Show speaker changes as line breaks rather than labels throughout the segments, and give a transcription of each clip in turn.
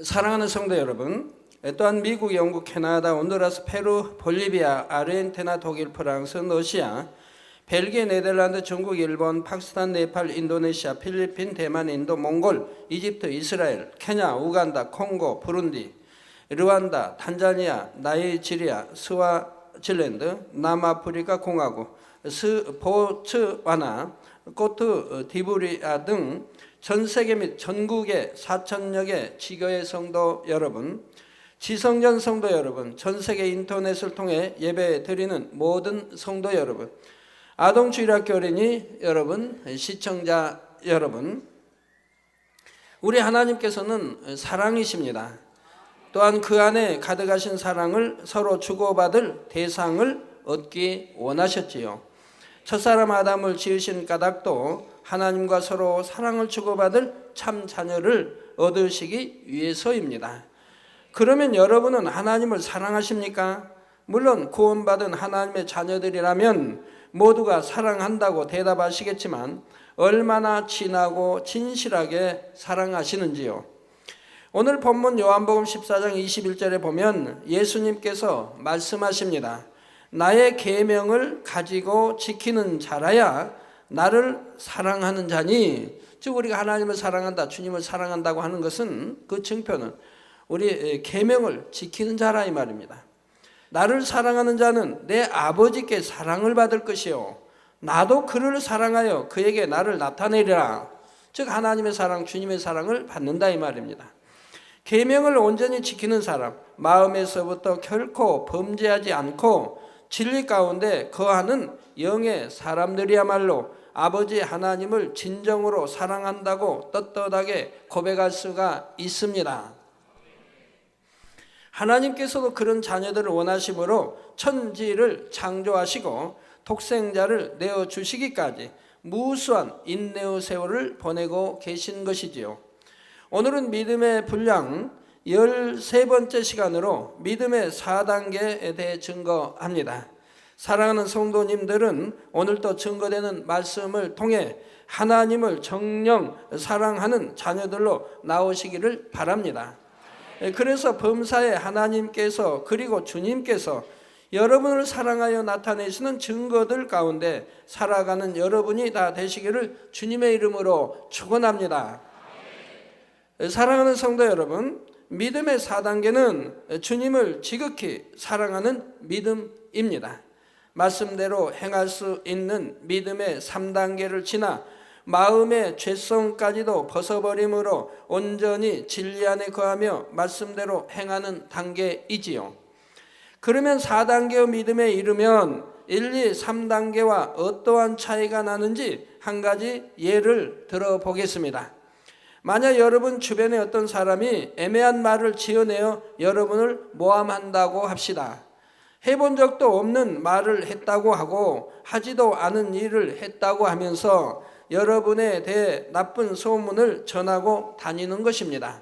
사랑하는 성도 여러분, 또한 미국, 영국, 캐나다, 온두라스, 페루, 볼리비아, 아르헨티나, 독일, 프랑스, 러시아, 벨기에, 네덜란드, 중국, 일본, 파키스탄, 네팔, 인도네시아, 필리핀, 대만, 인도, 몽골, 이집트, 이스라엘, 케냐, 우간다, 콩고, 부룬디, 르완다, 탄자니아, 나이지리아, 스와질랜드, 남아프리카 공화국, 보츠와나, 코트 디부리아 등 전 세계 및 전국의 4천여 개 지교회 성도 여러분, 지성전 성도 여러분, 전 세계 인터넷을 통해 예배 드리는 모든 성도 여러분, 아동주일학교 어린이 여러분, 시청자 여러분, 우리 하나님께서는 사랑이십니다. 또한 그 안에 가득하신 사랑을 서로 주고받을 대상을 얻기 원하셨지요. 첫사람 아담을 지으신 까닭도 하나님과 서로 사랑을 주고받을 참 자녀를 얻으시기 위해서입니다. 그러면 여러분은 하나님을 사랑하십니까? 물론 구원받은 하나님의 자녀들이라면 모두가 사랑한다고 대답하시겠지만 얼마나 진하고 진실하게 사랑하시는지요. 오늘 본문 요한복음 14장 21절에 보면 예수님께서 말씀하십니다. 나의 계명을 가지고 지키는 자라야 나를 사랑하는 자니, 즉 우리가 하나님을 사랑한다, 주님을 사랑한다고 하는 것은 그 증표는 우리 계명을 지키는 자라 이 말입니다. 나를 사랑하는 자는 내 아버지께 사랑을 받을 것이요 나도 그를 사랑하여 그에게 나를 나타내리라. 즉 하나님의 사랑, 주님의 사랑을 받는다 이 말입니다. 계명을 온전히 지키는 사람, 마음에서부터 결코 범죄하지 않고 진리 가운데 거하는 영의 사람들이야말로 아버지 하나님을 진정으로 사랑한다고 떳떳하게 고백할 수가 있습니다. 하나님께서도 그런 자녀들을 원하심으로 천지를 창조하시고 독생자를 내어주시기까지 무수한 인내의 세월을 보내고 계신 것이지요. 오늘은 믿음의 분량 13번째 시간으로 믿음의 4단계에 대해 증거합니다. 사랑하는 성도님들은 오늘도 증거되는 말씀을 통해 하나님을 정녕 사랑하는 자녀들로 나오시기를 바랍니다. 그래서 범사에 하나님께서 그리고 주님께서 여러분을 사랑하여 나타내시는 증거들 가운데 살아가는 여러분이 다 되시기를 주님의 이름으로 축원합니다. 사랑하는 성도 여러분, 믿음의 4단계는 주님을 지극히 사랑하는 믿음입니다. 말씀대로 행할 수 있는 믿음의 3단계를 지나 마음의 죄성까지도 벗어버림으로 온전히 진리 안에 거하며 말씀대로 행하는 단계이지요. 그러면 4단계의 믿음에 이르면 1, 2, 3단계와 어떠한 차이가 나는지 한 가지 예를 들어보겠습니다. 만약 여러분 주변에 어떤 사람이 애매한 말을 지어내어 여러분을 모함한다고 합시다. 해본 적도 없는 말을 했다고 하고 하지도 않은 일을 했다고 하면서 여러분에 대해 나쁜 소문을 전하고 다니는 것입니다.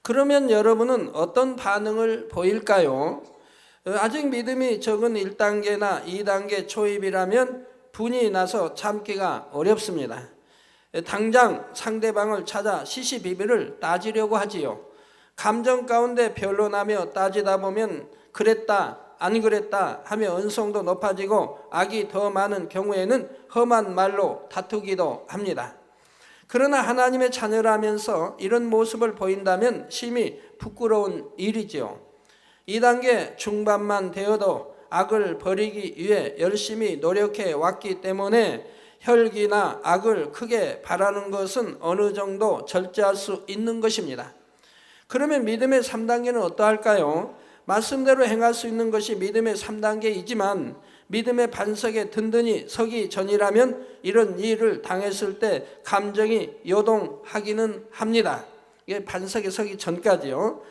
그러면 여러분은 어떤 반응을 보일까요? 아직 믿음이 적은 1단계나 2단계 초입이라면 분이 나서 참기가 어렵습니다. 당장 상대방을 찾아 시시비비를 따지려고 하지요. 감정 가운데 변론하며 따지다 보면 그랬다 안 그랬다 하며 언성도 높아지고 악이 더 많은 경우에는 험한 말로 다투기도 합니다. 그러나 하나님의 자녀라면서 이런 모습을 보인다면 심히 부끄러운 일이지요. 2단계 중반만 되어도 악을 버리기 위해 열심히 노력해 왔기 때문에 혈기나 악을 크게 바라는 것은 어느 정도 절제할 수 있는 것입니다. 그러면 믿음의 3단계는 어떠할까요? 말씀대로 행할 수 있는 것이 믿음의 3단계이지만 믿음의 반석에 든든히 서기 전이라면 이런 일을 당했을 때 감정이 요동하기는 합니다. 이게 반석에 서기 전까지요.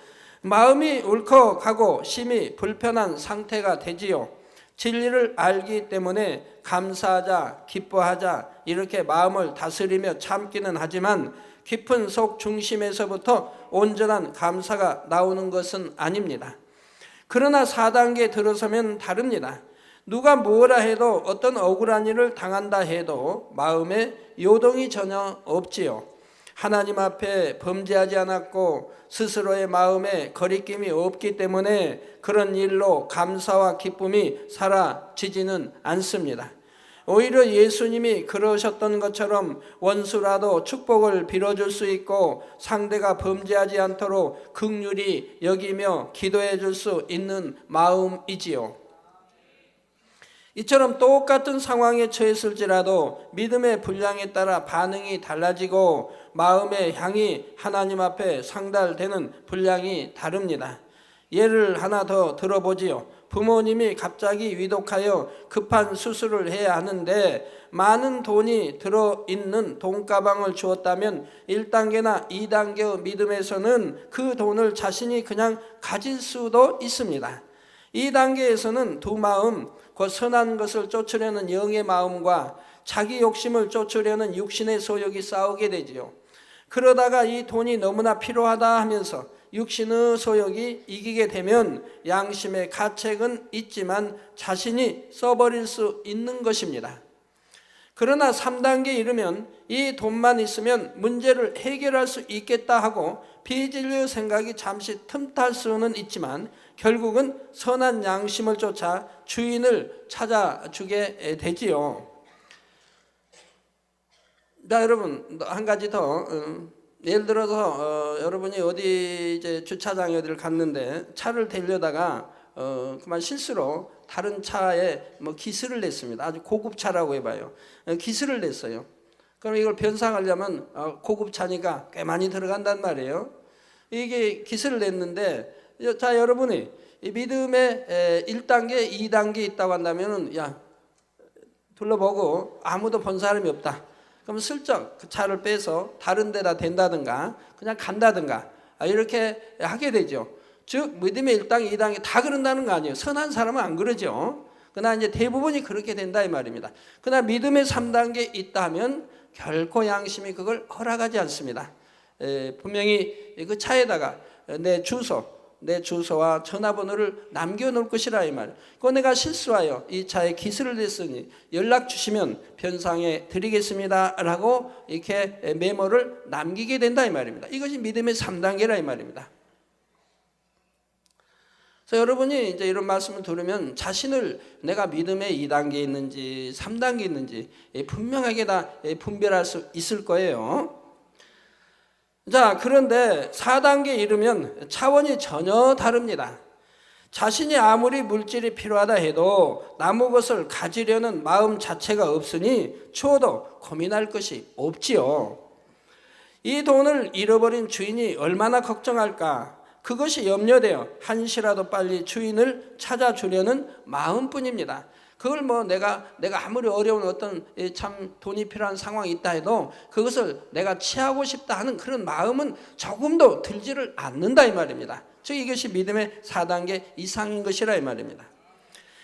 마음이 울컥하고 심히 불편한 상태가 되지요. 진리를 알기 때문에 감사하자, 기뻐하자 이렇게 마음을 다스리며 참기는 하지만 깊은 속 중심에서부터 온전한 감사가 나오는 것은 아닙니다. 그러나 4단계에 들어서면 다릅니다. 누가 뭐라 해도 어떤 억울한 일을 당한다 해도 마음에 요동이 전혀 없지요. 하나님 앞에 범죄하지 않았고 스스로의 마음에 거리낌이 없기 때문에 그런 일로 감사와 기쁨이 사라지지는 않습니다. 오히려 예수님이 그러셨던 것처럼 원수라도 축복을 빌어줄 수 있고 상대가 범죄하지 않도록 긍휼히 여기며 기도해 줄 수 있는 마음이지요. 이처럼 똑같은 상황에 처했을지라도 믿음의 분량에 따라 반응이 달라지고 마음의 향이 하나님 앞에 상달되는 분량이 다릅니다. 예를 하나 더 들어보지요. 부모님이 갑자기 위독하여 급한 수술을 해야 하는데 많은 돈이 들어있는 돈가방을 주었다면 1단계나 2단계 믿음에서는 그 돈을 자신이 그냥 가질 수도 있습니다. 2단계에서는 두 마음, 그 선한 것을 쫓으려는 영의 마음과 자기 욕심을 쫓으려는 육신의 소욕이 싸우게 되지요. 그러다가 이 돈이 너무나 필요하다 하면서 육신의 소욕이 이기게 되면 양심의 가책은 있지만 자신이 써버릴 수 있는 것입니다. 그러나 3단계에 이르면 이 돈만 있으면 문제를 해결할 수 있겠다 하고 비진리의 생각이 잠시 틈탈 수는 있지만 결국은 선한 양심을 쫓아 주인을 찾아주게 되지요. 자, 여러분 한 가지 더 예를 들어서 여러분이 어디 이제 주차장에 어디를 갔는데 차를 대려다가 그만 실수로 다른 차에 뭐 기스를 냈습니다. 아주 고급 차라고 해봐요. 기스를 냈어요. 그럼 이걸 변상하려면 고급 차니까 꽤 많이 들어간단 말이에요. 이게 기스를 냈는데 자, 여러분이 이 믿음의 1단계, 2단계 있다고 한다면은 야 둘러보고 아무도 본 사람이 없다. 그럼 슬쩍 그 차를 빼서 다른 데다 댄다든가 그냥 간다든가 이렇게 하게 되죠. 즉 믿음의 1단계, 2단계 다 그런다는 거 아니에요. 선한 사람은 안 그러죠. 그러나 이제 대부분이 그렇게 된다 이 말입니다. 그러나 믿음의 3단계 있다면 결코 양심이 그걸 허락하지 않습니다. 분명히 그 차에다가 내 주소와 전화번호를 남겨놓을 것이라 이 말. 그 내가 실수하여 이 차에 기스를 냈으니 연락 주시면 변상해 드리겠습니다 라고 이렇게 메모를 남기게 된다 이 말입니다. 이것이 믿음의 3단계라 이 말입니다. 그래서 여러분이 이제 이런 말씀을 들으면 자신을 내가 믿음의 2단계에 있는지 3단계에 있는지 분명하게 다 분별할 수 있을 거예요. 자, 그런데 4단계에 이르면 차원이 전혀 다릅니다. 자신이 아무리 물질이 필요하다 해도 남의 것을 가지려는 마음 자체가 없으니 추워도 고민할 것이 없지요. 이 돈을 잃어버린 주인이 얼마나 걱정할까? 그것이 염려되어 한시라도 빨리 주인을 찾아주려는 마음뿐입니다. 그걸 뭐 내가 아무리 어려운 어떤 참 돈이 필요한 상황이 있다 해도 그것을 내가 취하고 싶다 하는 그런 마음은 조금도 들지를 않는다 이 말입니다. 즉 이것이 믿음의 4단계 이상인 것이라 이 말입니다.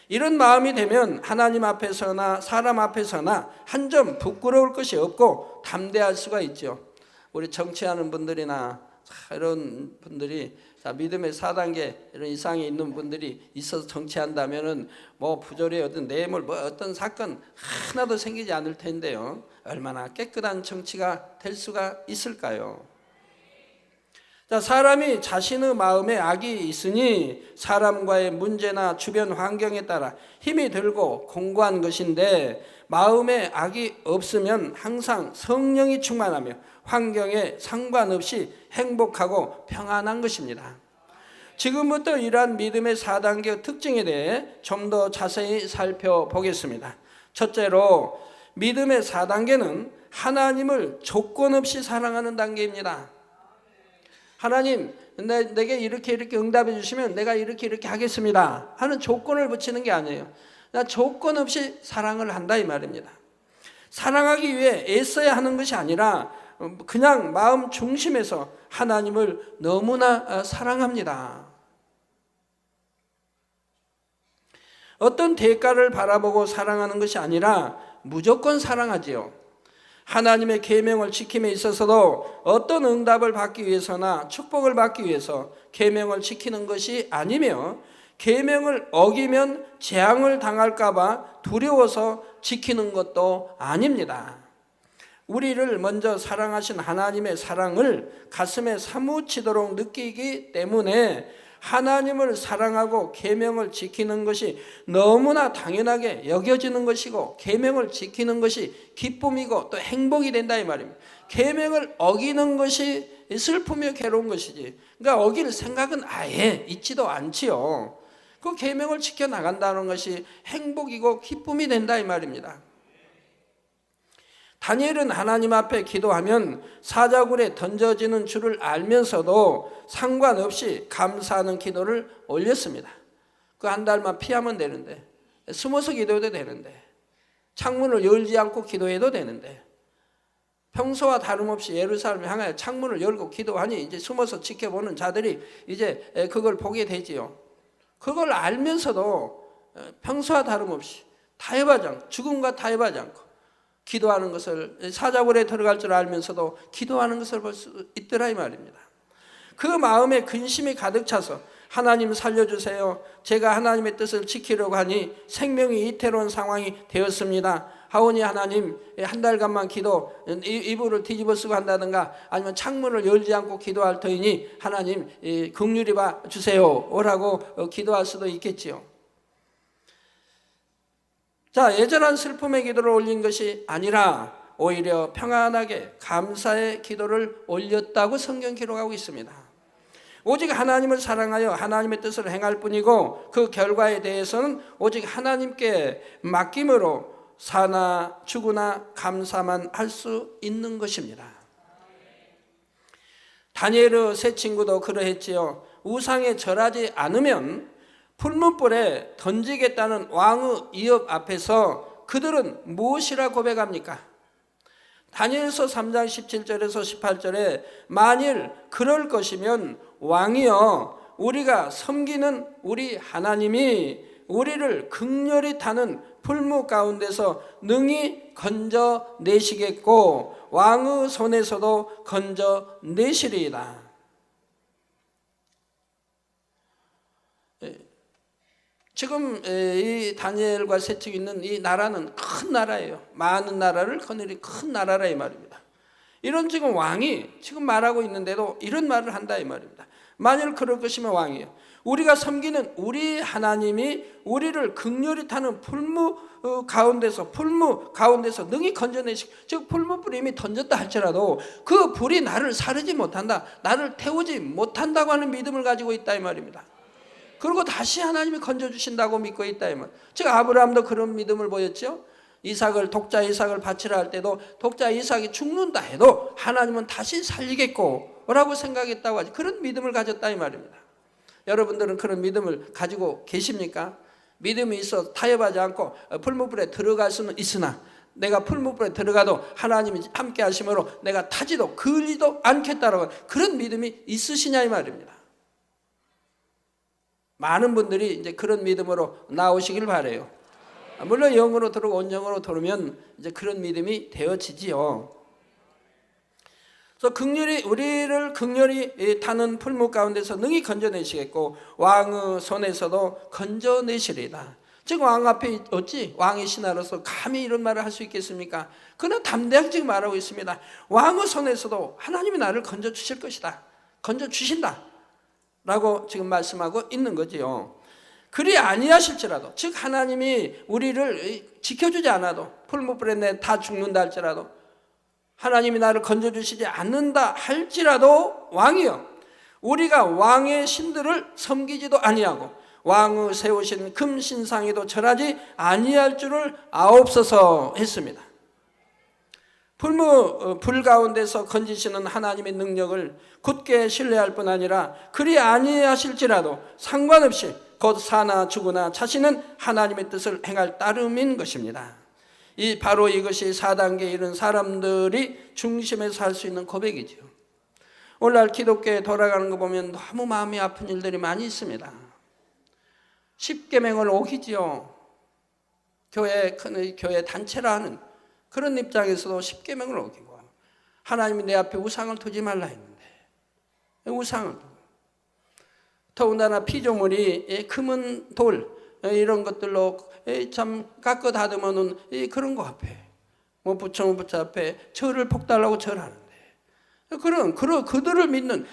이런 마음이 되면 하나님 앞에서나 사람 앞에서나 한 점 부끄러울 것이 없고 담대할 수가 있죠. 우리 정치하는 분들이나 이런 분들이 믿음의 4단계 이런 이상이 있는 분들이 있어서 정치한다면은 뭐 부조리의 어떤 뇌물 뭐 어떤 사건 하나도 생기지 않을 텐데요. 얼마나 깨끗한 정치가 될 수가 있을까요? 자, 사람이 자신의 마음에 악이 있으니 사람과의 문제나 주변 환경에 따라 힘이 들고 공고한 것인데 마음에 악이 없으면 항상 성령이 충만하며 환경에 상관없이 행복하고 평안한 것입니다. 지금부터 이러한 믿음의 4단계 특징에 대해 좀 더 자세히 살펴보겠습니다. 첫째로 믿음의 4단계는 하나님을 조건 없이 사랑하는 단계입니다. 하나님, 내게 이렇게 응답해 주시면 내가 이렇게 하겠습니다 하는 조건을 붙이는 게 아니에요. 나 조건 없이 사랑을 한다 이 말입니다. 사랑하기 위해 애써야 하는 것이 아니라 그냥 마음 중심에서 하나님을 너무나 사랑합니다. 어떤 대가를 바라보고 사랑하는 것이 아니라 무조건 사랑하지요. 하나님의 계명을 지킴에 있어서도 어떤 응답을 받기 위해서나 축복을 받기 위해서 계명을 지키는 것이 아니며 계명을 어기면 재앙을 당할까 봐 두려워서 지키는 것도 아닙니다. 우리를 먼저 사랑하신 하나님의 사랑을 가슴에 사무치도록 느끼기 때문에 하나님을 사랑하고 계명을 지키는 것이 너무나 당연하게 여겨지는 것이고, 계명을 지키는 것이 기쁨이고 또 행복이 된다 이 말입니다. 계명을 어기는 것이 슬프며 괴로운 것이지, 그러니까 어길 생각은 아예 있지도 않지요. 그 계명을 지켜 나간다는 것이 행복이고 기쁨이 된다 이 말입니다. 다니엘은 하나님 앞에 기도하면 사자굴에 던져지는 줄을 알면서도 상관없이 감사하는 기도를 올렸습니다. 그 한 달만 피하면 되는데, 숨어서 기도해도 되는데, 창문을 열지 않고 기도해도 되는데, 평소와 다름없이 예루살렘을 향하여 창문을 열고 기도하니 이제 숨어서 지켜보는 자들이 이제 그걸 보게 되지요. 그걸 알면서도 평소와 다름없이 타협하지 않고, 죽음과 타협하지 않고 기도하는 것을, 사자굴에 들어갈 줄 알면서도 기도하는 것을 볼 수 있더라 이 말입니다. 그 마음에 근심이 가득 차서 하나님 살려주세요, 제가 하나님의 뜻을 지키려고 하니 생명이 이태로운 상황이 되었습니다 하오니 하나님 한 달간만 기도, 이불을 뒤집어 쓰고 한다든가 아니면 창문을 열지 않고 기도할 터이니 하나님 긍휼히 봐 주세요 라고 기도할 수도 있겠지요. 자, 예전한 슬픔의 기도를 올린 것이 아니라 오히려 평안하게 감사의 기도를 올렸다고 성경 기록하고 있습니다. 오직 하나님을 사랑하여 하나님의 뜻을 행할 뿐이고, 그 결과에 대해서는 오직 하나님께 맡김으로 사나 죽으나 감사만 할 수 있는 것입니다. 다니엘의 세 친구도 그러했지요. 우상에 절하지 않으면 풀문불에 던지겠다는 왕의 위협 앞에서 그들은 무엇이라 고백합니까? 다니엘서 3장 17절에서 18절에 만일 그럴 것이면 왕이여, 우리가 섬기는 우리 하나님이 우리를 극렬히 타는 풀무 가운데서 능히 건져내시겠고 왕의 손에서도 건져내시리이다. 지금 이 다니엘과 세 척이 있는 이 나라는 큰 나라예요. 많은 나라를 거느린 큰 나라라 이 말입니다. 이런 지금 왕이 지금 말하고 있는데도 이런 말을 한다 이 말입니다. 만일 그럴 것이면 왕이요, 우리가 섬기는 우리 하나님이 우리를 극렬히 타는 풀무 가운데서 능히 건져내시고, 즉 풀무불이 이미 던졌다 할지라도 그 불이 나를 사르지 못한다, 나를 태우지 못한다고 하는 믿음을 가지고 있다 이 말입니다. 그리고 다시 하나님이 건져주신다고 믿고 있다 이 말. 즉 아브라함도 그런 믿음을 보였죠. 독자 이삭을 바치라 할 때도 독자 이삭이 죽는다 해도 하나님은 다시 살리겠고 라고 생각했다고 하지, 그런 믿음을 가졌다 이 말입니다. 여러분들은 그런 믿음을 가지고 계십니까? 믿음이 있어 타협하지 않고 풀무불에 들어갈 수는 있으나 내가 풀무불에 들어가도 하나님이 함께 하심으로 내가 타지도 걸리도 않겠다라고 그런 믿음이 있으시냐 이 말입니다. 많은 분들이 이제 그런 믿음으로 나오시길 바라요. 물론 영으로 들어오고 온영으로 들어오면 이제 그런 믿음이 되어지지요. 그래서 우리를 극렬히 타는 풀무 가운데서 능히 건져내시겠고 왕의 손에서도 건져내시리다. 즉 왕 앞에 어찌 왕의 신하로서 감히 이런 말을 할 수 있겠습니까? 그는 담대하게 말하고 있습니다. 왕의 손에서도 하나님이 나를 건져주실 것이다, 건져주신다 라고 지금 말씀하고 있는 거지요. 그리 아니하실지라도, 즉 하나님이 우리를 지켜주지 않아도, 풀무불에 내 다 죽는다 할지라도, 하나님이 나를 건져주시지 않는다 할지라도 왕이여, 우리가 왕의 신들을 섬기지도 아니하고 왕의 세우신 금신상에도 절하지 아니할 줄을 아옵소서 했습니다. 불 가운데서 건지시는 하나님의 능력을 굳게 신뢰할 뿐 아니라 그리 아니하실지라도 상관없이 곧 사나 죽으나 자신은 하나님의 뜻을 행할 따름인 것입니다. 바로 이것이 4단계에 이른 사람들이 중심에서 할 수 있는 고백이죠. 오늘날 기독교에 돌아가는 거 보면 너무 마음이 아픈 일들이 많이 있습니다. 십계명을 어기지요. 교회 단체라 하는 그런 입장에서도 십계명을 어기고, 하나님이 내 앞에 우상을 두지 말라 했는데 우상을 두고, 더군다나 피조물이 금은 돌 이런 것들로 참 깎아 다듬어놓은 그런 거 앞에 뭐 부처 앞에 절을 폭달라고 절하는데, 그들을 믿는,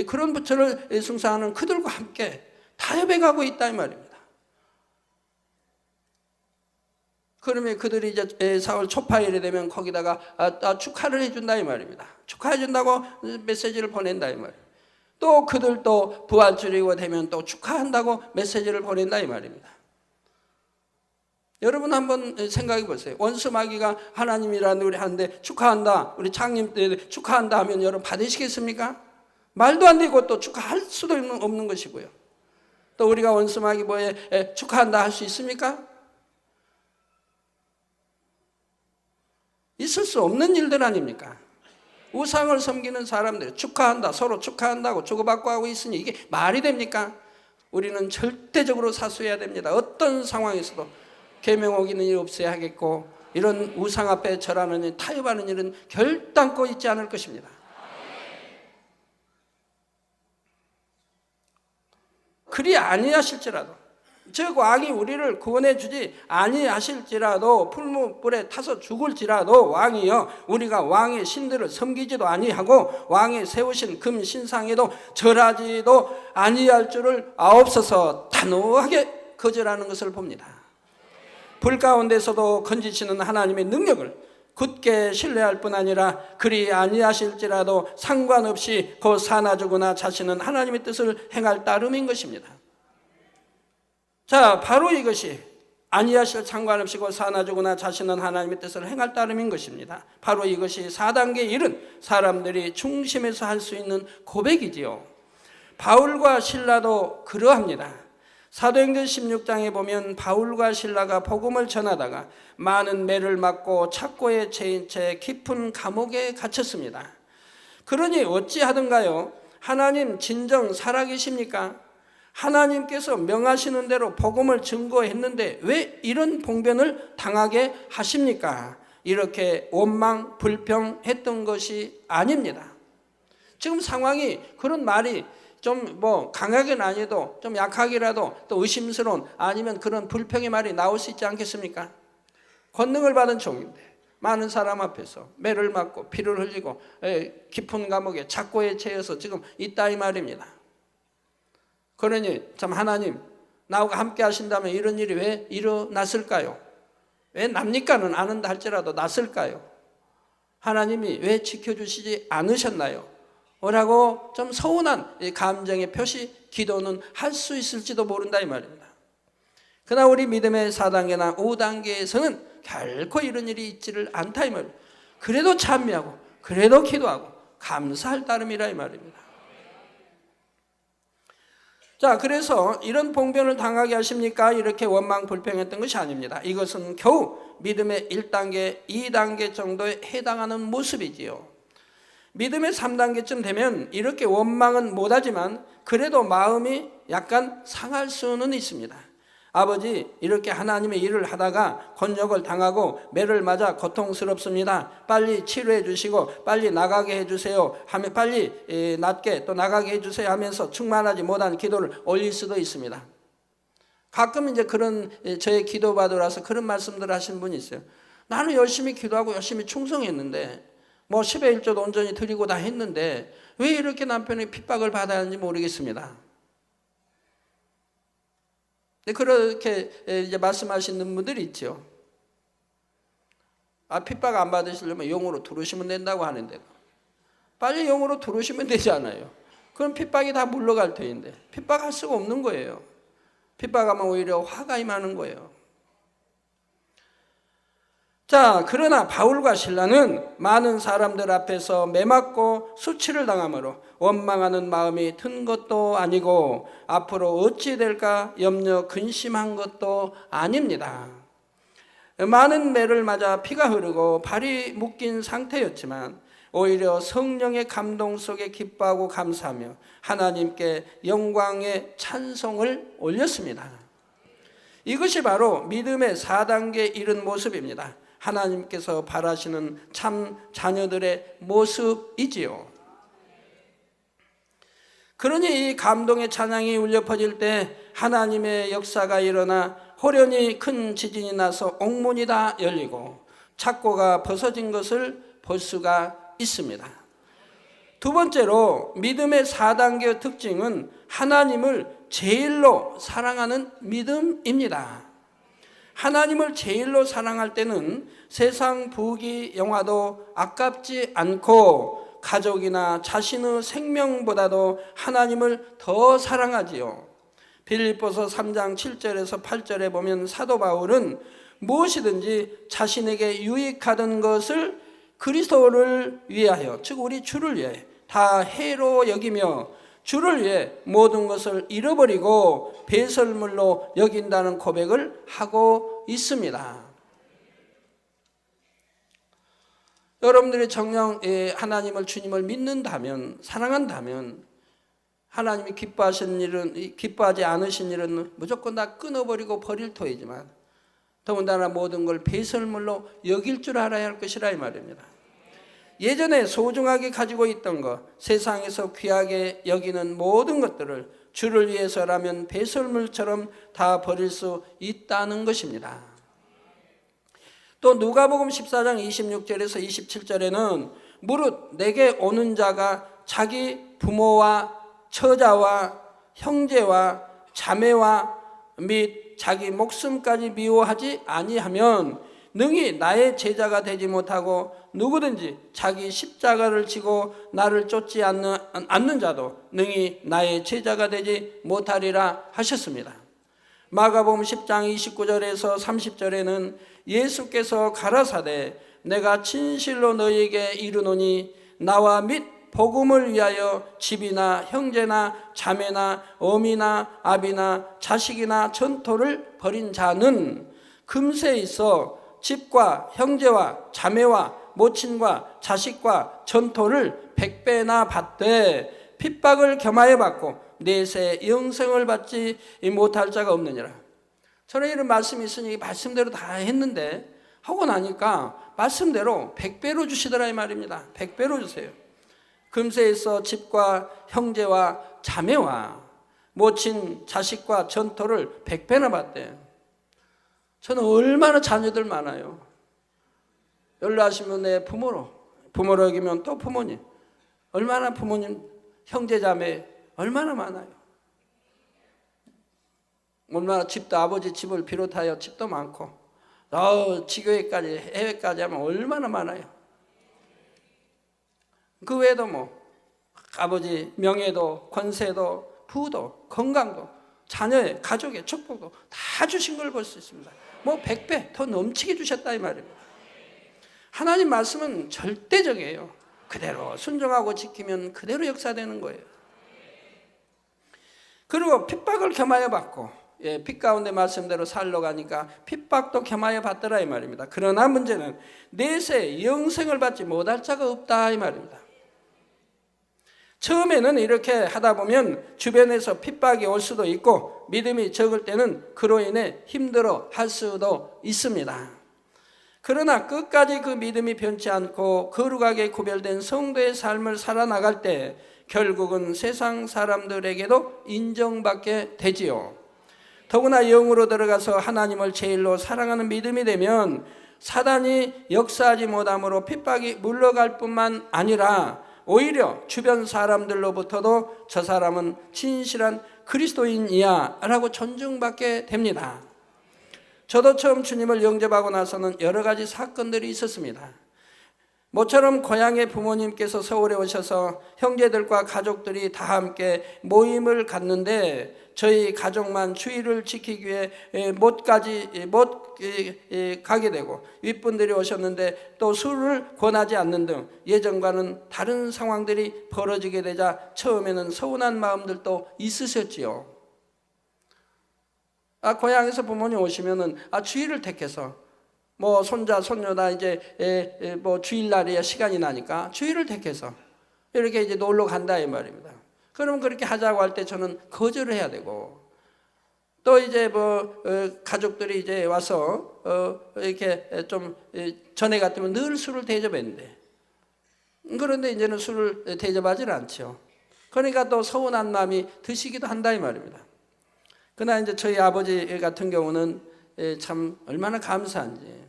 그런 부처를 숭상하는 그들과 함께 타협해 가고 있다 이 말입니다. 그러면 그들이 이제 4월 초파일이 되면 거기다가 축하를 해준다 이 말입니다. 축하해준다고 메시지를 보낸다 이 말입니다. 또 그들도 부활주일이 되면 또 축하한다고 메시지를 보낸다 이 말입니다. 여러분 한번 생각해 보세요. 원수 마귀가 하나님이라는 우리 하는데 축하한다, 우리 장님 때 축하한다 하면 여러분 받으시겠습니까? 말도 안 되고 또 축하할 수도 없는 것이고요. 또 우리가 원수 마귀 뭐에 축하한다 할 수 있습니까? 있을 수 없는 일들 아닙니까? 우상을 섬기는 사람들 축하한다, 서로 축하한다고 주고받고 하고 있으니 이게 말이 됩니까? 우리는 절대적으로 사수해야 됩니다. 어떤 상황에서도 계명 어기는 일 없어야 하겠고, 이런 우상 앞에 절하는 일, 타협하는 일은 결단코 있지 않을 것입니다. 그리 아니하실지라도, 즉 왕이 우리를 구원해 주지 아니하실지라도, 풀무불에 타서 죽을지라도 왕이여 우리가 왕의 신들을 섬기지도 아니하고 왕의 세우신 금 신상에도 절하지도 아니할 줄을 아옵소서, 단호하게 거절하는 것을 봅니다. 불 가운데서도 건지시는 하나님의 능력을 굳게 신뢰할 뿐 아니라 그리 아니하실지라도 상관없이 곧 사나 죽으나 자신은 하나님의 뜻을 행할 따름인 것입니다. 자, 바로 이것이 아니하실 상관없이 곧 사나 죽으나 자신은 하나님의 뜻을 행할 따름인 것입니다. 바로 이것이 4단계 일은 사람들이 중심에서 할 수 있는 고백이지요. 바울과 실라도 그러합니다. 사도행전 16장에 보면 바울과 실라가 복음을 전하다가 많은 매를 맞고 착고에 채인 채 깊은 감옥에 갇혔습니다. 그러니 어찌하든가요? 하나님 진정 살아계십니까? 하나님께서 명하시는 대로 복음을 증거했는데 왜 이런 봉변을 당하게 하십니까? 이렇게 원망 불평했던 것이 아닙니다. 지금 상황이 그런 말이 좀 뭐 강하게는 아니어도 좀 약하게라도 또 의심스러운, 아니면 그런 불평의 말이 나올 수 있지 않겠습니까? 권능을 받은 종인데 많은 사람 앞에서 매를 맞고 피를 흘리고 깊은 감옥에 착고에 채여서 지금 있다 이 말입니다. 그러니 참 하나님 나하고 함께 하신다면 이런 일이 왜 일어났을까요? 왜 납니까는 아는다 할지라도 났을까요? 하나님이 왜 지켜주시지 않으셨나요? 라고 좀 서운한 감정의 표시, 기도는 할 수 있을지도 모른다 이 말입니다. 그러나 우리 믿음의 4단계나 5단계에서는 결코 이런 일이 있지를 않다 이 말입니다. 그래도 찬미하고 그래도 기도하고 감사할 따름이라 이 말입니다. 자, 그래서 이런 봉변을 당하게 하십니까? 이렇게 원망 불평했던 것이 아닙니다. 이것은 겨우 믿음의 1단계, 2단계 정도에 해당하는 모습이지요. 믿음의 3단계쯤 되면 이렇게 원망은 못하지만 그래도 마음이 약간 상할 수는 있습니다. 아버지, 이렇게 하나님의 일을 하다가 곤욕을 당하고 매를 맞아 고통스럽습니다. 빨리 치료해 주시고 빨리 나가게 해주세요 하면, 빨리 낫게 또 나가게 해주세요 하면서 충만하지 못한 기도를 올릴 수도 있습니다. 가끔 이제 그런 저의 기도 받으라서 그런 말씀들 하시는 분이 있어요. 나는 열심히 기도하고 열심히 충성했는데 뭐 10의 1조도 온전히 드리고 다 했는데 왜 이렇게 남편이 핍박을 받아야 하는지 모르겠습니다. 그렇게 이제 말씀하시는 분들이 있죠. 핍박 안 받으시려면 영으로 들어오시면 된다고 하는데 빨리 영으로 들어오시면 되지 않아요? 그럼 핍박이 다 물러갈 터인데 핍박할 수가 없는 거예요. 핍박하면 오히려 화가 임하는 거예요. 자, 그러나 바울과 실라는 많은 사람들 앞에서 매맞고 수치를 당함으로 원망하는 마음이 든 것도 아니고 앞으로 어찌 될까 염려 근심한 것도 아닙니다. 많은 매를 맞아 피가 흐르고 발이 묶인 상태였지만 오히려 성령의 감동 속에 기뻐하고 감사하며 하나님께 영광의 찬송을 올렸습니다. 이것이 바로 믿음의 4단계에 이른 모습입니다. 하나님께서 바라시는 참 자녀들의 모습이지요. 그러니 이 감동의 찬양이 울려 퍼질 때 하나님의 역사가 일어나 호련히 큰 지진이 나서 옥문이 다 열리고 착고가 벗어진 것을 볼 수가 있습니다. 두 번째로 믿음의 4단계 특징은 하나님을 제일로 사랑하는 믿음입니다. 하나님을 제일로 사랑할 때는 세상 부귀 영화도 아깝지 않고 가족이나 자신의 생명보다도 하나님을 더 사랑하지요. 빌립보서 3장 7절에서 8절에 보면 사도 바울은 무엇이든지 자신에게 유익하던 것을 그리스도를 위하여, 즉 우리 주를 위해 다 해로 여기며 주를 위해 모든 것을 잃어버리고 배설물로 여긴다는 고백을 하고 있습니다. 여러분들이 정녕 하나님을, 주님을 믿는다면, 사랑한다면 하나님이 기뻐하지 않으신 일은 무조건 다 끊어버리고 버릴 터이지만 더군다나 모든 걸 배설물로 여길 줄 알아야 할 것이라 이 말입니다. 예전에 소중하게 가지고 있던 것, 세상에서 귀하게 여기는 모든 것들을 주를 위해서라면 배설물처럼 다 버릴 수 있다는 것입니다. 또 누가복음 14장 26절에서 27절에는 무릇 내게 오는 자가 자기 부모와 처자와 형제와 자매와 및 자기 목숨까지 미워하지 아니하면 능히 나의 제자가 되지 못하고 누구든지 자기 십자가를 지고 나를 쫓지 않는 자도 능히 나의 제자가 되지 못하리라 하셨습니다. 마가복음 10장 29절에서 30절에는 예수께서 가라사대 내가 진실로 너희에게 이르노니 나와 및 복음을 위하여 집이나 형제나 자매나 어미나 아비나 자식이나 전토를 벌인 자는 금세 있어 집과 형제와 자매와 모친과 자식과 전토를 100배나 받되 핍박을 겸하여 받고 내세 영생을 받지 못할 자가 없느니라. 저는 이런 말씀이 있으니 말씀대로 다 했는데 하고 나니까 말씀대로 100배로 주시더라 이 말입니다. 100배로 주세요. 금세 있어 집과 형제와 자매와 모친 자식과 전토를 100배나 받대요. 저는 얼마나 자녀들 많아요. 연락하시면 내 부모로 여기면 또 부모님, 얼마나 부모님, 형제 자매 얼마나 많아요. 얼마나 집도 아버지 집을 비롯하여 집도 많고 지교회까지 해외까지 하면 얼마나 많아요. 그 외에도 아버지 명예도 권세도 부도 건강도 자녀의 가족의 축복도 다 주신 걸 볼 수 있습니다. 100배 더 넘치게 주셨다 이 말입니다. 하나님 말씀은 절대적이에요. 그대로 순종하고 지키면 그대로 역사되는 거예요. 그리고 핍박을 겸하여 받고 빛 가운데 말씀대로 살러 가니까 핍박도 겸하여 받더라 이 말입니다. 그러나 문제는 내세 영생을 받지 못할 자가 없다 이 말입니다. 처음에는 이렇게 하다 보면 주변에서 핍박이 올 수도 있고 믿음이 적을 때는 그로 인해 힘들어 할 수도 있습니다. 그러나 끝까지 그 믿음이 변치 않고 거룩하게 구별된 성도의 삶을 살아나갈 때 결국은 세상 사람들에게도 인정받게 되지요. 더구나 영으로 들어가서 하나님을 제일로 사랑하는 믿음이 되면 사단이 역사하지 못함으로 핍박이 물러갈 뿐만 아니라 오히려 주변 사람들로부터도 저 사람은 진실한 그리스도인이야 라고 존중받게 됩니다. 저도 처음 주님을 영접하고 나서는 여러 가지 사건들이 있었습니다. 모처럼 고향의 부모님께서 서울에 오셔서 형제들과 가족들이 다 함께 모임을 갖는데 저희 가족만 주의를 지키기 위해 못 가게 되고 윗분들이 오셨는데 또 술을 권하지 않는 등 예전과는 다른 상황들이 벌어지게 되자 처음에는 서운한 마음들도 있으셨지요. 고향에서 부모님 오시면은 주일을 택해서 손자 손녀다 이제 주일날이야 시간이 나니까 주일을 택해서 이렇게 이제 놀러 간다 이 말입니다. 그럼 그렇게 하자고 할 때 저는 거절을 해야 되고 또 이제 가족들이 이제 와서 이렇게 좀 전에 같으면 늘 술을 대접했는데 그런데 이제는 술을 대접하지는 않죠. 그러니까 또 서운한 마음이 드시기도 한다 이 말입니다. 그러나 이제 저희 아버지 같은 경우는 참 얼마나 감사한지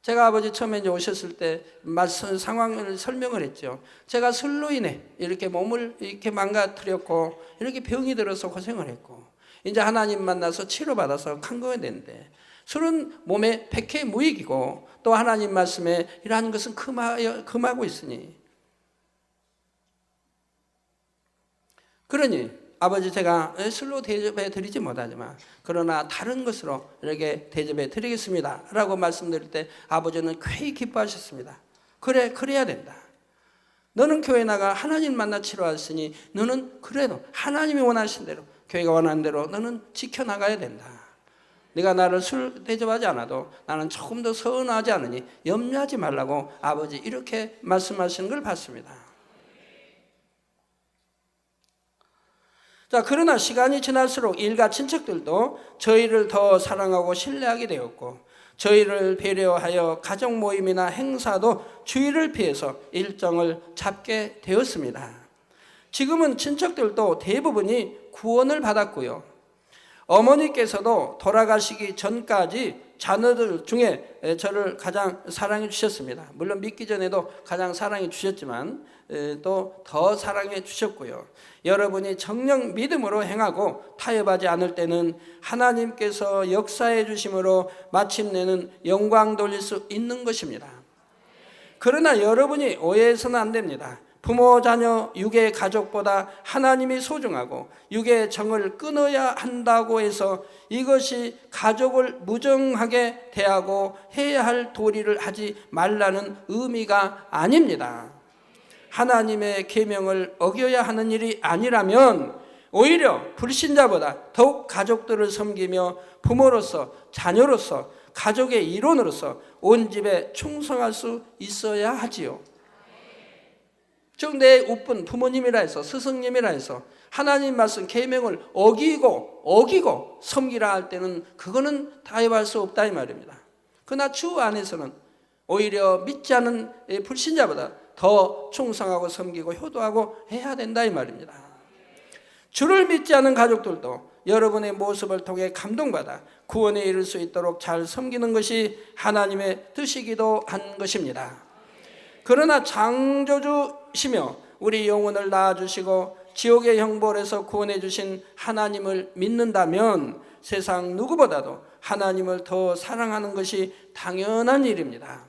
제가 아버지 처음에 이제 오셨을 때 상황을 설명을 했죠. 제가 술로 인해 이렇게 몸을 이렇게 망가뜨렸고 이렇게 병이 들어서 고생을 했고 이제 하나님 만나서 치료받아서康건이 됐는데 술은 몸에 백해무익이고 또 하나님 말씀에 이러한 것은 금하고 있으니 그러니 아버지 제가 술로 대접해 드리지 못하지만 그러나 다른 것으로 이렇게 대접해 드리겠습니다 라고 말씀드릴 때 아버지는 쾌히 기뻐하셨습니다. 그래 그래야 된다. 너는 교회 나가 하나님 만나 치료하셨으니 너는 그래도 하나님이 원하신 대로 교회가 원하는 대로 너는 지켜나가야 된다. 네가 나를 술 대접하지 않아도 나는 조금 더 서운하지 않으니 염려하지 말라고 아버지 이렇게 말씀하시는 걸 봤습니다. 자, 그러나 시간이 지날수록 일가 친척들도 저희를 더 사랑하고 신뢰하게 되었고 저희를 배려하여 가족 모임이나 행사도 주의를 피해서 일정을 잡게 되었습니다. 지금은 친척들도 대부분이 구원을 받았고요. 어머니께서도 돌아가시기 전까지 자녀들 중에 저를 가장 사랑해 주셨습니다. 물론 믿기 전에도 가장 사랑해 주셨지만 또 더 사랑해 주셨고요. 여러분이 정녕 믿음으로 행하고 타협하지 않을 때는 하나님께서 역사해 주심으로 마침내는 영광 돌릴 수 있는 것입니다. 그러나 여러분이 오해해서는 안 됩니다. 부모, 자녀, 육의 가족보다 하나님이 소중하고 육의 정을 끊어야 한다고 해서 이것이 가족을 무정하게 대하고 해야 할 도리를 하지 말라는 의미가 아닙니다. 하나님의 계명을 어겨야 하는 일이 아니라면 오히려 불신자보다 더욱 가족들을 섬기며 부모로서 자녀로서 가족의 일원으로서 온 집에 충성할 수 있어야 하지요. 즉 내 우쁜 부모님이라 해서 스승님이라 해서 하나님 말씀 계명을 어기고 섬기라 할 때는 그거는 타협할 수 없다 이 말입니다. 그러나 주 안에서는 오히려 믿지 않은 불신자보다 더 충성하고 섬기고 효도하고 해야 된다 이 말입니다. 주를 믿지 않은 가족들도 여러분의 모습을 통해 감동받아 구원에 이를 수 있도록 잘 섬기는 것이 하나님의 뜻이기도 한 것입니다. 그러나 창조주시며 우리 영혼을 낳아주시고 지옥의 형벌에서 구원해 주신 하나님을 믿는다면 세상 누구보다도 하나님을 더 사랑하는 것이 당연한 일입니다.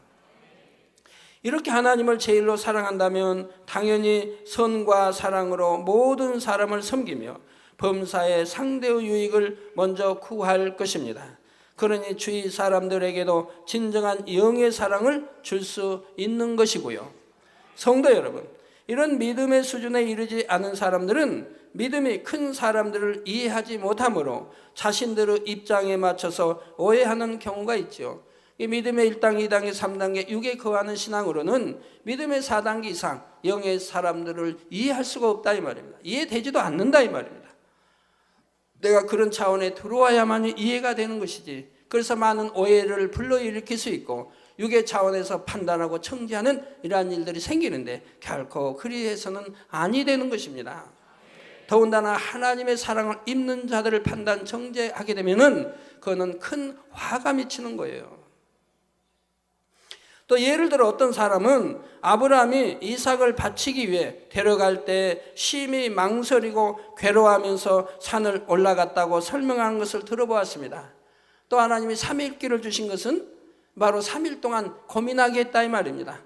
이렇게 하나님을 제일로 사랑한다면 당연히 선과 사랑으로 모든 사람을 섬기며 범사의 상대의 유익을 먼저 구할 것입니다. 그러니 주위 사람들에게도 진정한 영의 사랑을 줄 수 있는 것이고요. 성도 여러분, 이런 믿음의 수준에 이르지 않은 사람들은 믿음이 큰 사람들을 이해하지 못하므로 자신들의 입장에 맞춰서 오해하는 경우가 있죠. 이 믿음의 1단계, 2단계, 3단계, 6에 거하는 신앙으로는 믿음의 4단계 이상 영의 사람들을 이해할 수가 없다 이 말입니다. 이해되지도 않는다 이 말입니다. 내가 그런 차원에 들어와야만 이해가 되는 것이지. 그래서 많은 오해를 불러일으킬 수 있고 육의 차원에서 판단하고 청지하는 이러한 일들이 생기는데 결코 그리해서는 아니 되는 것입니다. 더군다나 하나님의 사랑을 입는 자들을 판단 정죄하게 되면은 그거는 큰 화가 미치는 거예요. 또 예를 들어 어떤 사람은 아브라함이 이삭을 바치기 위해 데려갈 때 심히 망설이고 괴로워하면서 산을 올라갔다고 설명하는 것을 들어보았습니다. 또 하나님이 3일길을 주신 것은 바로 3일 동안 고민하게 했다 이 말입니다.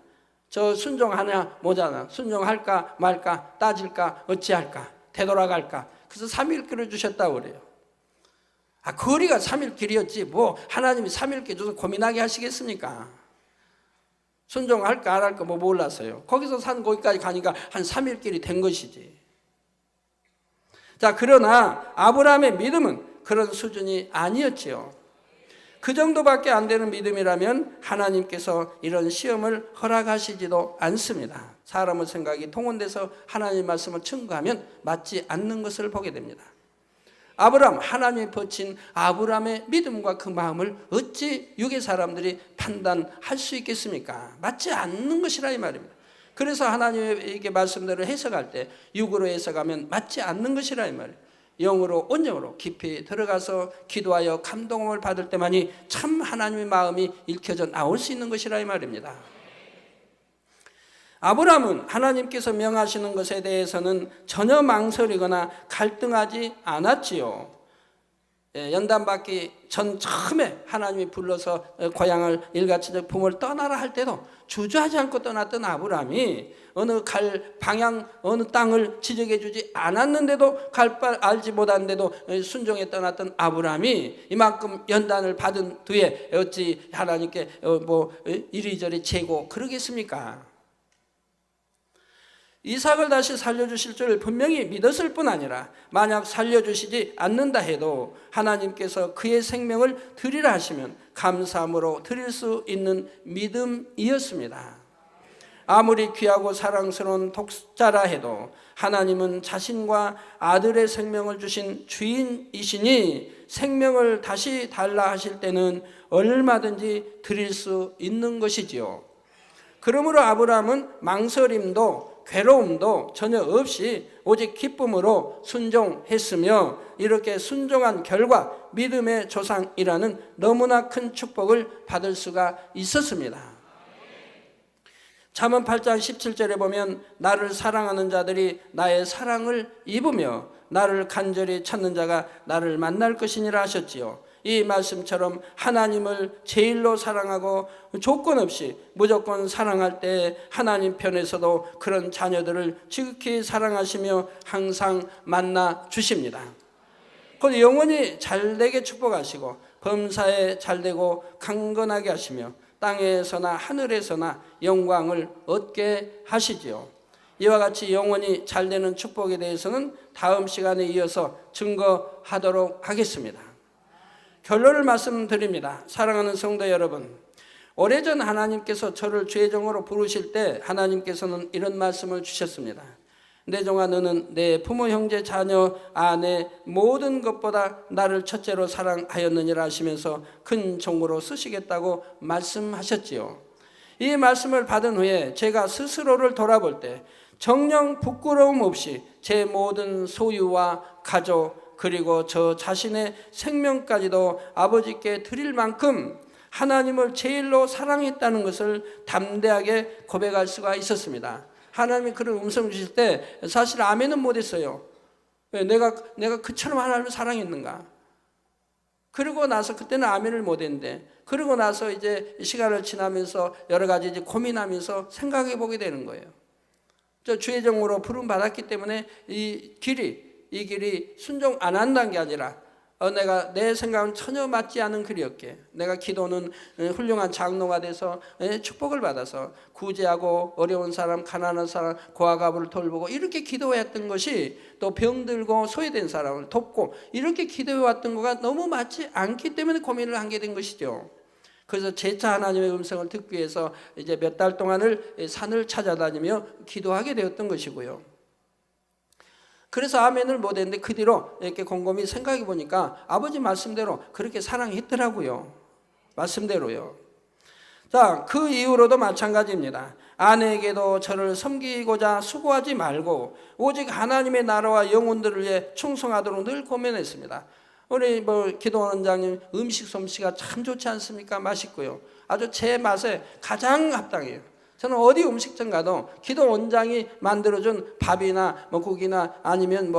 저 순종하냐 뭐잖아. 순종할까 말까 따질까 어찌할까 되돌아갈까. 그래서 3일길을 주셨다고 그래요. 거리가 3일길이었지 뭐 하나님이 3일길 줘서 고민하게 하시겠습니까? 순종할까 안 할까 뭐 몰랐어요. 거기서 산 거기까지 가니까 한 3일길이 된 것이지. 자, 그러나 아브라함의 믿음은 그런 수준이 아니었지요. 그 정도밖에 안 되는 믿음이라면 하나님께서 이런 시험을 허락하시지도 않습니다. 사람의 생각이 동원돼서 하나님 말씀을 청구하면 맞지 않는 것을 보게 됩니다. 아브라함, 하나님이 버친 아브라함의 믿음과 그 마음을 어찌 육의 사람들이 판단할 수 있겠습니까? 맞지 않는 것이라 이 말입니다. 그래서 하나님의 이렇게 말씀들을 해석할 때 육으로 해석하면 맞지 않는 것이라 이 말이에요. 영으로 온영으로 깊이 들어가서 기도하여 감동을 받을 때만이 참 하나님의 마음이 읽혀져 나올 수 있는 것이라 이 말입니다. 아브라함은 하나님께서 명하시는 것에 대해서는 전혀 망설이거나 갈등하지 않았지요. 연단받기 전 처음에 하나님이 불러서 고향을 일같이 부모를 떠나라 할 때도 주저하지 않고 떠났던 아브라함이 어느 갈 방향 어느 땅을 지적해 주지 않았는데도 갈 바 알지 못한데도 순종해 떠났던 아브라함이 이만큼 연단을 받은 뒤에 어찌 하나님께 이리저리 재고 그러겠습니까? 이삭을 다시 살려주실 줄 분명히 믿었을 뿐 아니라 만약 살려주시지 않는다 해도 하나님께서 그의 생명을 드리라 하시면 감사함으로 드릴 수 있는 믿음이었습니다. 아무리 귀하고 사랑스러운 독자라 해도 하나님은 자신과 아들의 생명을 주신 주인이시니 생명을 다시 달라 하실 때는 얼마든지 드릴 수 있는 것이지요. 그러므로 아브라함은 망설임도 괴로움도 전혀 없이 오직 기쁨으로 순종했으며 이렇게 순종한 결과 믿음의 조상이라는 너무나 큰 축복을 받을 수가 있었습니다. 잠언 8장 17절에 보면 나를 사랑하는 자들이 나의 사랑을 입으며 나를 간절히 찾는 자가 나를 만날 것이니라 하셨지요. 이 말씀처럼 하나님을 제일로 사랑하고 조건 없이 무조건 사랑할 때 하나님 편에서도 그런 자녀들을 지극히 사랑하시며 항상 만나 주십니다. 곧 영원히 잘되게 축복하시고 범사에 잘되고 강건하게 하시며 땅에서나 하늘에서나 영광을 얻게 하시지요. 이와 같이 영원히 잘되는 축복에 대해서는 다음 시간에 이어서 증거하도록 하겠습니다. 결론을 말씀드립니다. 사랑하는 성도 여러분, 오래전 하나님께서 저를 죄종으로 부르실 때 하나님께서는 이런 말씀을 주셨습니다. 내 종아 너는 내 부모 형제 자녀 아내 모든 것보다 나를 첫째로 사랑하였느니라 하시면서 큰 종으로 쓰시겠다고 말씀하셨지요. 이 말씀을 받은 후에 제가 스스로를 돌아볼 때 정녕 부끄러움 없이 제 모든 소유와 가족 그리고 저 자신의 생명까지도 아버지께 드릴 만큼 하나님을 제일로 사랑했다는 것을 담대하게 고백할 수가 있었습니다. 하나님이 그런 음성을 주실 때 사실 아멘은 못했어요. 왜? 내가 그처럼 하나님을 사랑했는가? 그러고 나서 그때는 아멘을 못했는데 그러고 나서 이제 시간을 지나면서 여러 가지 이제 고민하면서 생각해 보게 되는 거예요. 저 주의종으로 부름 받았기 때문에 이 길이 순종 안 한다는 게 아니라 내가 내 생각은 전혀 맞지 않은 길이었기에 내가 기도는 훌륭한 장로가 돼서 축복을 받아서 구제하고 어려운 사람, 가난한 사람, 고아가부를 돌보고 이렇게 기도했던 것이 또 병들고 소외된 사람을 돕고 이렇게 기도해왔던 거가 너무 맞지 않기 때문에 고민을 하게 된 것이죠. 그래서 재차 하나님의 음성을 듣기 위해서 이제 몇 달 동안을 산을 찾아다니며 기도하게 되었던 것이고요. 그래서 아멘을 못했는데 그 뒤로 이렇게 곰곰이 생각해 보니까 아버지 말씀대로 그렇게 사랑했더라고요. 말씀대로요. 자, 그 이후로도 마찬가지입니다. 아내에게도 저를 섬기고자 수고하지 말고 오직 하나님의 나라와 영혼들을 위해 충성하도록 늘 고민했습니다. 우리 기도원장님 음식 솜씨가 참 좋지 않습니까? 맛있고요. 아주 제 맛에 가장 합당해요. 저는 어디 음식점 가도 기도 원장이 만들어준 밥이나 국이나 아니면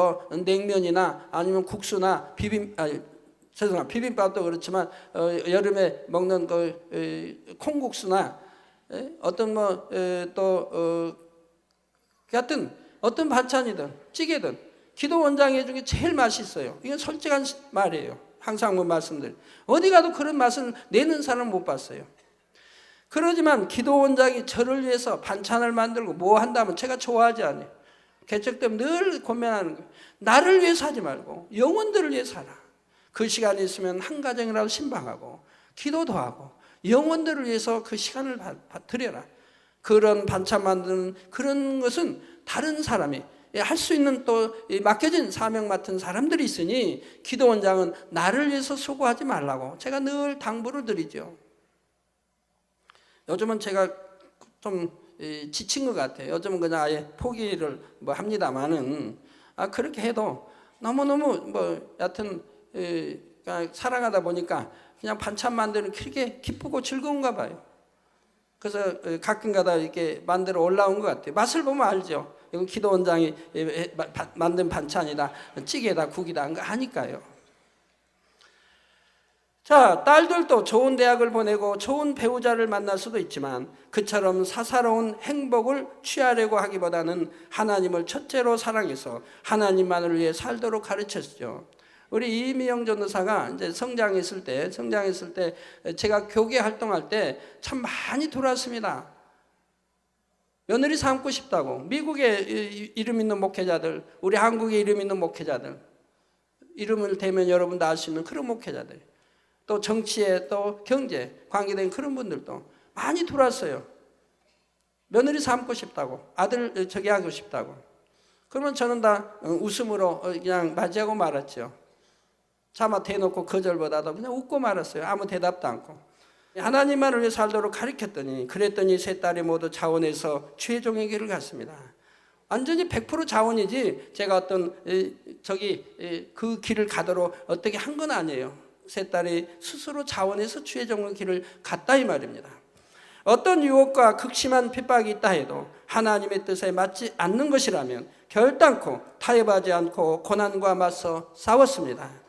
냉면이나 아니면 국수나 비빔밥도 그렇지만 여름에 먹는 콩국수나 어떤 같은 어떤 반찬이든 찌개든 기도 원장이 해준 게 제일 맛있어요. 이건 솔직한 말이에요. 항상 말씀드려요. 어디 가도 그런 맛을 내는 사람 못 봤어요. 그러지만 기도 원장이 저를 위해서 반찬을 만들고 뭐 한다면 제가 좋아하지 않아요. 개척 때문에 늘 고민하는 거예요. 나를 위해서 하지 말고 영혼들을 위해서 하라. 그 시간이 있으면 한 가정이라도 신방하고 기도도 하고 영혼들을 위해서 그 시간을 드려라. 그런 반찬 만드는 그런 것은 다른 사람이 할 수 있는 또 맡겨진 사명 맡은 사람들이 있으니 기도 원장은 나를 위해서 수고하지 말라고 제가 늘 당부를 드리죠. 요즘은 제가 좀 지친 것 같아요. 요즘은 그냥 아예 포기를 합니다만은 그렇게 해도 너무너무 여하튼 그냥 살아가다 보니까 그냥 반찬 만드는 게 그렇게 기쁘고 즐거운가 봐요. 그래서 가끔가다 이렇게 만들어 올라온 것 같아요. 맛을 보면 알죠. 이건 기도원장이 만든 반찬이다, 찌개다, 국이다 하니까요. 자, 딸들도 좋은 대학을 보내고 좋은 배우자를 만날 수도 있지만 그처럼 사사로운 행복을 취하려고 하기보다는 하나님을 첫째로 사랑해서 하나님만을 위해 살도록 가르쳤죠. 우리 이미영 전도사가 이제 성장했을 때 제가 교계 활동할 때 참 많이 돌아왔습니다. 며느리 삼고 싶다고. 미국에 이름 있는 목회자들, 우리 한국에 이름 있는 목회자들, 이름을 대면 여러분도 알 수 있는 그런 목회자들, 또 정치에 또 경제 관계된 그런 분들도 많이 들어왔어요. 며느리 삼고 싶다고, 아들 저기 하고 싶다고. 그러면 저는 다 웃음으로 그냥 맞이하고 말았죠. 차마 대놓고 거절보다도 그냥 웃고 말았어요. 아무 대답도 않고. 하나님만을 위해 살도록 가르쳤더니, 그랬더니 세 딸이 모두 자원해서 최종의 길을 갔습니다. 완전히 100% 자원이지 제가 어떤 그 길을 가도록 어떻게 한 건 아니에요. 세 딸이 스스로 자원해서 최종의 길을 갔다 이 말입니다. 어떤 유혹과 극심한 핍박이 있다 해도 하나님의 뜻에 맞지 않는 것이라면 결단코 타협하지 않고 고난과 맞서 싸웠습니다.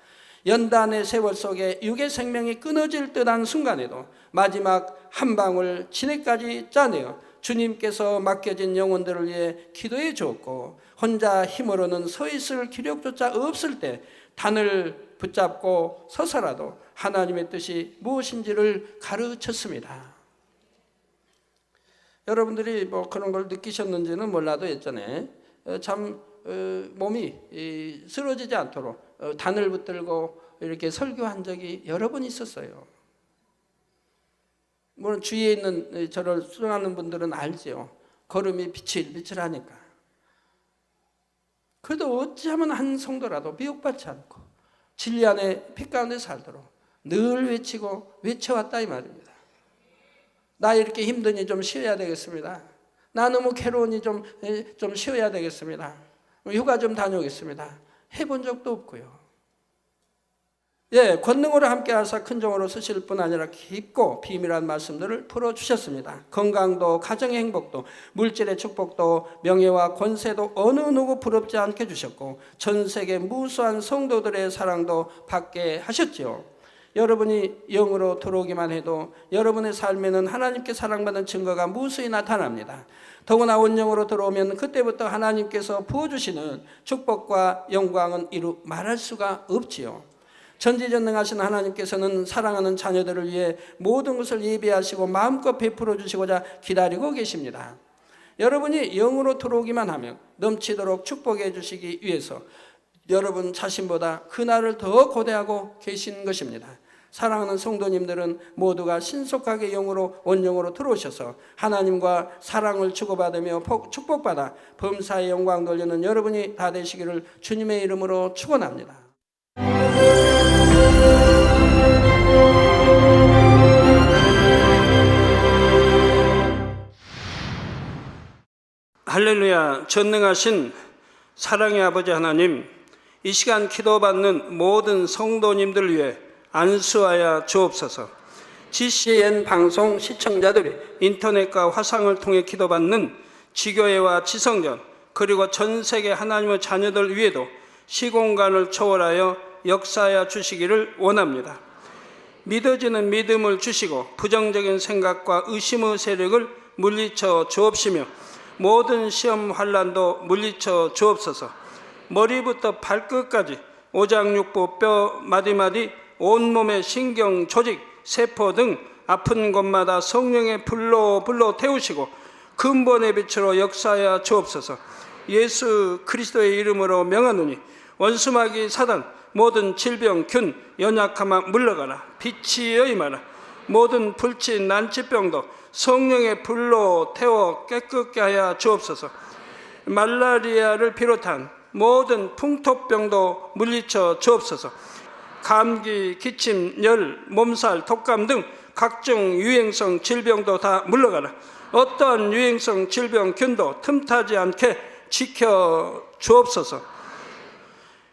연단의 세월 속에 육의 생명이 끊어질 듯한 순간에도 마지막 한 방울 진액까지 짜내어 주님께서 맡겨진 영혼들을 위해 기도해 주었고, 혼자 힘으로는 서 있을 기력조차 없을 때 단을 붙잡고 서서라도 하나님의 뜻이 무엇인지를 가르쳤습니다. 여러분들이 그런 걸 느끼셨는지는 몰라도 예전에 참 몸이 쓰러지지 않도록 단을 붙들고 이렇게 설교한 적이 여러 번 있었어요. 물론 주위에 있는 저를 수행하는 분들은 알죠. 걸음이 비칠비칠하니까. 그래도 어찌하면 한 성도라도 미혹받지 않고 진리 안에 빛 가운데 살도록 늘 외쳐왔다 이 말입니다. 나 이렇게 힘드니 좀 쉬어야 되겠습니다. 나 너무 괴로우니 좀 쉬어야 되겠습니다. 휴가 좀 다녀오겠습니다. 해본 적도 없고요. 권능으로 함께 하사 큰 종으로 쓰실 뿐 아니라 깊고 비밀한 말씀들을 풀어주셨습니다. 건강도 가정의 행복도 물질의 축복도 명예와 권세도 어느 누구 부럽지 않게 주셨고 전 세계 무수한 성도들의 사랑도 받게 하셨지요. 여러분이 영으로 들어오기만 해도 여러분의 삶에는 하나님께 사랑받는 증거가 무수히 나타납니다. 더구나 온영으로 들어오면 그때부터 하나님께서 부어주시는 축복과 영광은 이루 말할 수가 없지요. 전지전능하신 하나님께서는 사랑하는 자녀들을 위해 모든 것을 예비하시고 마음껏 베풀어 주시고자 기다리고 계십니다. 여러분이 영으로 들어오기만 하면 넘치도록 축복해 주시기 위해서 여러분 자신보다 그날을 더 고대하고 계신 것입니다. 사랑하는 성도님들은 모두가 신속하게 영으로 원영으로 들어오셔서 하나님과 사랑을 주고받으며 축복받아 범사의 영광 돌리는 여러분이 다 되시기를 주님의 이름으로 축원합니다. 할렐루야. 전능하신 사랑의 아버지 하나님, 이 시간 기도받는 모든 성도님들을 위해 안수하여 주옵소서. GCN 방송 시청자들이 인터넷과 화상을 통해 기도받는 지교회와 지성전 그리고 전 세계 하나님의 자녀들 위에도 시공간을 초월하여 역사하여 주시기를 원합니다. 믿어지는 믿음을 주시고 부정적인 생각과 의심의 세력을 물리쳐 주옵시며 모든 시험 환난도 물리쳐 주옵소서. 머리부터 발끝까지 오장육부 뼈 마디마디 온몸의 신경 조직 세포 등 아픈 곳마다 성령의 불로 태우시고 근본의 빛으로 역사하여 주옵소서. 예수 그리스도의 이름으로 명하노니 원수마귀 사단 모든 질병 균 연약함아 물러가라. 빛이 임하라. 모든 불치 난치병도 성령의 불로 태워 깨끗게 하여 주옵소서. 말라리아를 비롯한 모든 풍토병도 물리쳐 주옵소서. 감기, 기침, 열, 몸살, 독감 등 각종 유행성 질병도 다 물러가라. 어떠한 유행성 질병 균도 틈타지 않게 지켜 주옵소서.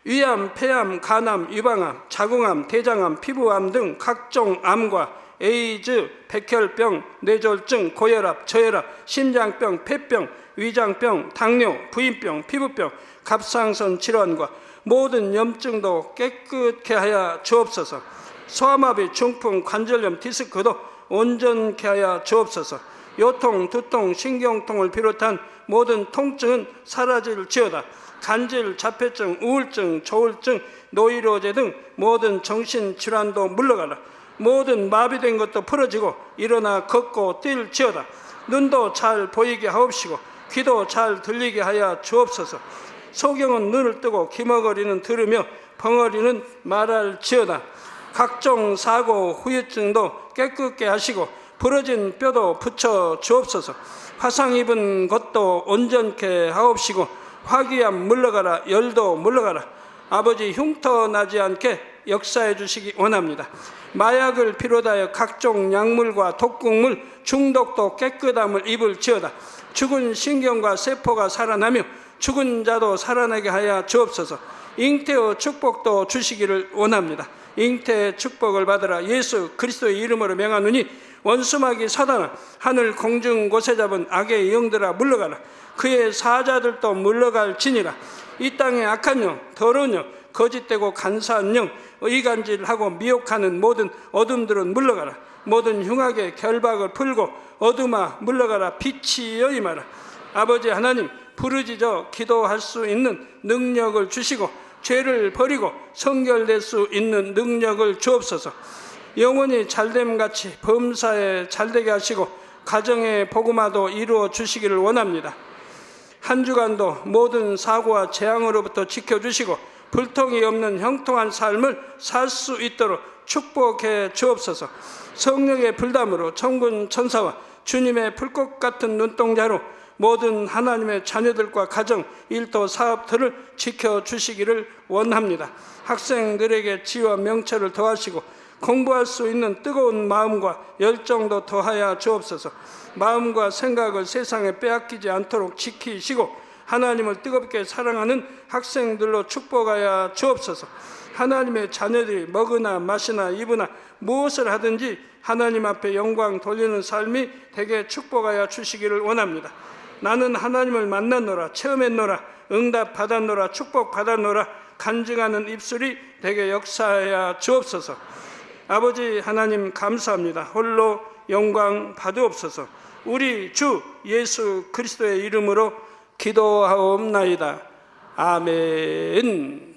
위암, 폐암, 간암, 유방암, 자궁암, 대장암, 피부암 등 각종 암과 에이즈, 백혈병, 뇌졸중, 고혈압, 저혈압, 심장병, 폐병, 위장병, 당뇨, 부인병, 피부병, 갑상선 질환과 모든 염증도 깨끗게 하여 주옵소서. 소아마비, 중풍, 관절염, 디스크도 온전케 하여 주옵소서. 요통, 두통, 신경통을 비롯한 모든 통증은 사라질지어다. 간질, 자폐증, 우울증, 조울증, 노이로제 등 모든 정신질환도 물러가라. 모든 마비된 것도 풀어지고 일어나 걷고 뛸지어다. 눈도 잘 보이게 하옵시고 귀도 잘 들리게 하여 주옵소서. 소경은 눈을 뜨고 기머거리는 들으며 벙어리는 말할지어다. 각종 사고, 후유증도 깨끗게 하시고 부러진 뼈도 붙여 주옵소서. 화상 입은 것도 온전케 하옵시고 화기암 물러가라. 열도 물러가라. 아버지 흉터 나지 않게 역사해 주시기 원합니다. 마약을 비롯하여 각종 약물과 독극물 중독도 깨끗함을 입을지어다. 죽은 신경과 세포가 살아나며 죽은 자도 살아나게 하여 주옵소서. 잉태의 축복도 주시기를 원합니다. 잉태의 축복을 받으라. 예수 그리스도의 이름으로 명하노니 원수마귀 사단아, 하늘 공중 곳에 잡은 악의 영들아 물러가라. 그의 사자들도 물러갈지니라. 이 땅의 악한 영, 더러운 영, 거짓되고 간사한 영, 의간질하고 미혹하는 모든 어둠들은 물러가라. 모든 흉악의 결박을 풀고 어둠아 물러가라. 빛이여 임하라. 아버지 하나님, 부르짖어 기도할 수 있는 능력을 주시고 죄를 버리고 성결될 수 있는 능력을 주옵소서. 영원히 잘됨같이 범사에 잘되게 하시고 가정의 복음화도 이루어 주시기를 원합니다. 한 주간도 모든 사고와 재앙으로부터 지켜주시고 불통이 없는 형통한 삶을 살 수 있도록 축복해 주옵소서. 성령의 불담으로 천군 천사와 주님의 불꽃 같은 눈동자로 모든 하나님의 자녀들과 가정, 일도, 사업들을 지켜주시기를 원합니다. 학생들에게 지혜와 명철을 더하시고 공부할 수 있는 뜨거운 마음과 열정도 더하여 주옵소서. 마음과 생각을 세상에 빼앗기지 않도록 지키시고 하나님을 뜨겁게 사랑하는 학생들로 축복하여 주옵소서. 하나님의 자녀들이 먹으나 마시나 입으나 무엇을 하든지 하나님 앞에 영광 돌리는 삶이 되게 축복하여 주시기를 원합니다. 나는 하나님을 만났노라, 체험했노라, 응답 받았노라, 축복 받았노라 간증하는 입술이 되게 역사하여 주옵소서. 아버지 하나님 감사합니다. 홀로 영광 받으옵소서. 우리 주 예수 그리스도의 이름으로 기도하옵나이다. 아멘.